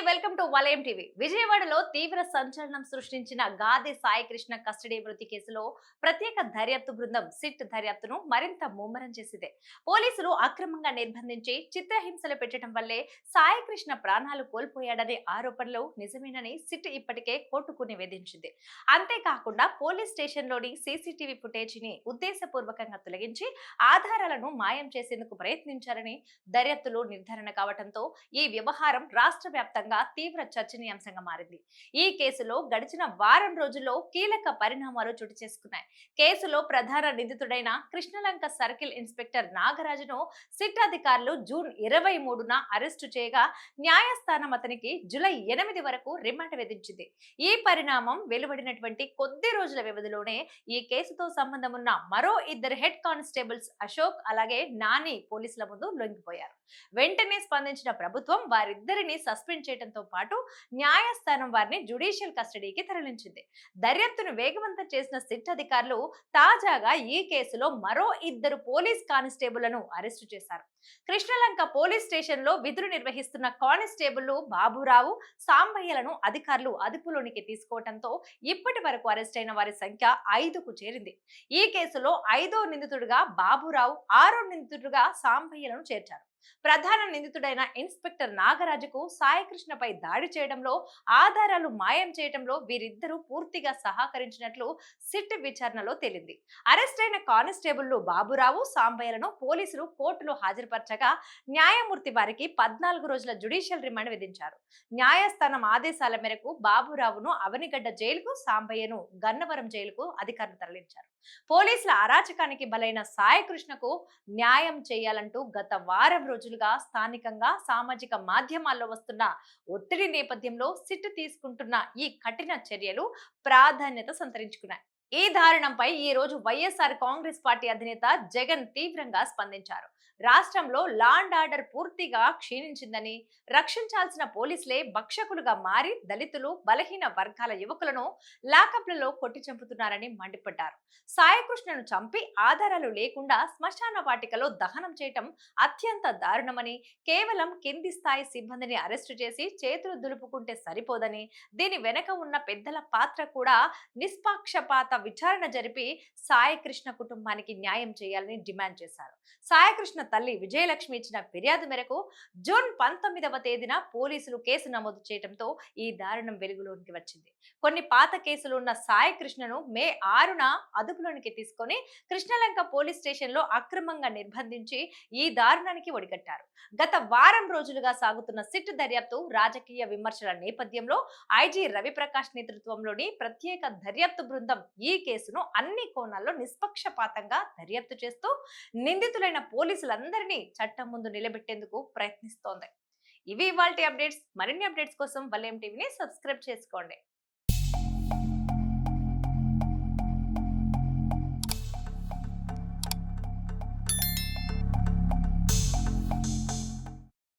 Welcome to వలయం TV. విజయవాడలో తీవ్ర సంచలనం సృష్టించిన గాది సాయి కృష్ణ కస్టడీ మృతి కేసులో ప్రత్యేక దర్యాప్తు బృందం సిట్ దర్యాప్తును మరింత ముమ్మరం చేసింది. పోలీసులు అక్రమంగా నిర్బంధించి చిత్రహింసలు పెట్టడం వల్లే సాయి కృష్ణ ప్రాణాలు కోల్పోయాడనే ఆరోపణలు నిజమేనని సిట్ ఇప్పటికే కోర్టుకు నివేదించింది. అంతేకాకుండా పోలీస్ స్టేషన్లోని సీసీటీవీ ఫుటేజీని ఉద్దేశపూర్వకంగా తొలగించి ఆధారాలను మాయం చేసేందుకు ప్రయత్నించారని దర్యాప్తులో నిర్ధారణ కావడంతో ఈ వ్యవహారం రాష్ట్ర వ్యాప్తంగా తీవ్ర చర్చనీయాంశంగా మారింది. ఈ కేసులో గడిచిన వారం రోజుల్లో కీలక పరిణామాలు చోటు చేసుకున్నాయి. కేసులో ప్రధాన నిందితుడైన కృష్ణలంక సర్కిల్ ఇన్స్పెక్టర్ నాగరాజును సిట్ అధికారులు జూన్ 23న అరెస్టు చేయగా న్యాయస్థానం అతనికి జూలై 8 వరకు రిమాండ్ విధించింది. ఈ పరిణామం వెలువడినటువంటి కొద్ది రోజుల వ్యవధిలోనే ఈ కేసుతో సంబంధం ఉన్న మరో ఇద్దరు హెడ్ కానిస్టేబుల్స్ అశోక్ అలాగే నాని పోలీసుల ముందు లొంగిపోయారు. వెంటనే స్పందించిన ప్రభుత్వం వారిద్దరిని సస్పెండ్ చేయడంతో పాటు న్యాయస్థానం వారిని జ్యుడిషియల్ కస్టడీకి తరలించింది. దర్యాప్తును వేగవంతం చేసిన సిట్ అధికారులు తాజాగా ఈ కేసులో మరో ఇద్దరు పోలీస్ కానిస్టేబుళ్లను అరెస్టు చేశారు. కృష్ణలంక పోలీస్ స్టేషన్ లో విధులు నిర్వహిస్తున్న కానిస్టేబుల్ బాబురావు, సాంబయ్యలను అధికారులు అదుపులోనికి తీసుకోవడంతో ఇప్పటి వరకు అరెస్ట్ అయిన వారి సంఖ్య 5కు చేరింది. ఈ కేసులో 5వ నిందితుడిగా బాబురావు, 6వ నిందితుడిగా సాంబయ్యలను చేర్చారు. ప్రధాన నిందితుడైన ఇన్స్పెక్టర్ నాగరాజుకు సాయికృష్ణపై దాడి చేయడంలో, ఆధారాలు మాయం చేయడంలో వీరిద్దరూ పూర్తిగా సహకరించినట్లు సిట్ విచారణలో తేలింది. అరెస్ట్ అయిన కానిస్టేబుళ్లు బాబురావు, సాంబయ్యలను పోలీసులు కోర్టులో హాజరుపరచగా న్యాయమూర్తి వారికి 14 రోజుల జ్యుడిషియల్ రిమాండ్ విధించారు. న్యాయస్థానం ఆదేశాల మేరకు బాబురావును అవనిగడ్డ జైలుకు, సాంబయ్యను గన్నవరం జైలుకు అధికారులు తరలించారు. పోలీసుల అరాచకానికి బలైన సాయికృష్ణకు న్యాయం చేయాలంటూ గత వారం రోజులుగా స్థానికంగా సామాజిక మాధ్యమాల్లో వస్తున్న ఒత్తిడి నేపథ్యంలో సిట్ తీసుకుంటున్న ఈ కఠిన చర్యలు ప్రాధాన్యత సంతరించుకున్నాయి. ఈ దారుణంపై ఈ రోజు వైఎస్ఆర్ కాంగ్రెస్ పార్టీ అధినేత జగన్ తీవ్రంగా స్పందించారు. రాష్ట్రంలో లా అండ్ ఆర్డర్ పూర్తిగా క్షీణించిందని, రక్షించాల్సిన పోలీసులే భక్షకులుగా మారి దళితులు, బలహీన వర్గాల యువకులను లాకప్లలో కొట్టి చంపుతున్నారని మండిపడ్డారు. సాయికృష్ణను చంపి ఆధారాలు లేకుండా శ్మశాన వాటికలో దహనం చేయటం అత్యంత దారుణమని, కేవలం కింది స్థాయి సిబ్బందిని అరెస్టు చేసి చేతులు దులుపుకుంటే సరిపోదని, దీని వెనక ఉన్న పెద్దల పాత్ర కూడా నిష్పక్షపాత విచారణ జరిపి సాయికృష్ణ కుటుంబానికి న్యాయం చేయాలని డిమాండ్ చేశారు. సాయికృష్ణ తల్లి విజయలక్ష్మి ఇచ్చిన ఫిర్యాదు మేరకు జూన్ 19వ తేదీన పోలీసులు కేసు నమోదు చేయడంతో ఈ దారుణం వెలుగులోనికి వచ్చింది. కొన్ని పాత కేసులు ఉన్న సాయికృష్ణను మే 6న అదుపులోనికి తీసుకొని కృష్ణలంక పోలీస్ స్టేషన్ లో అక్రమంగా నిర్బంధించి ఈ దారుణానికి ఒడిగట్టారు. గత వారం రోజులుగా సాగుతున్న సిట్ దర్యాప్తు రాజకీయ విమర్శల నేపథ్యంలో ఐజీ రవిప్రకాష్ నేతృత్వంలోని ప్రత్యేక దర్యాప్తు బృందం ఈ కేసును అన్ని కోణాల్లో నిష్పక్షపాతంగా దర్యాప్తు చేస్తూ నిందితులైన పోలీసులందరినీ చట్టం ముందు నిలబెట్టేందుకు ప్రయత్నిస్తోంది. ఇవి ఇవాల్టి అప్డేట్స్. మరిన్ని అప్డేట్స్ కోసం వలయం టీవీని సబ్స్క్రైబ్ చేసుకోండి.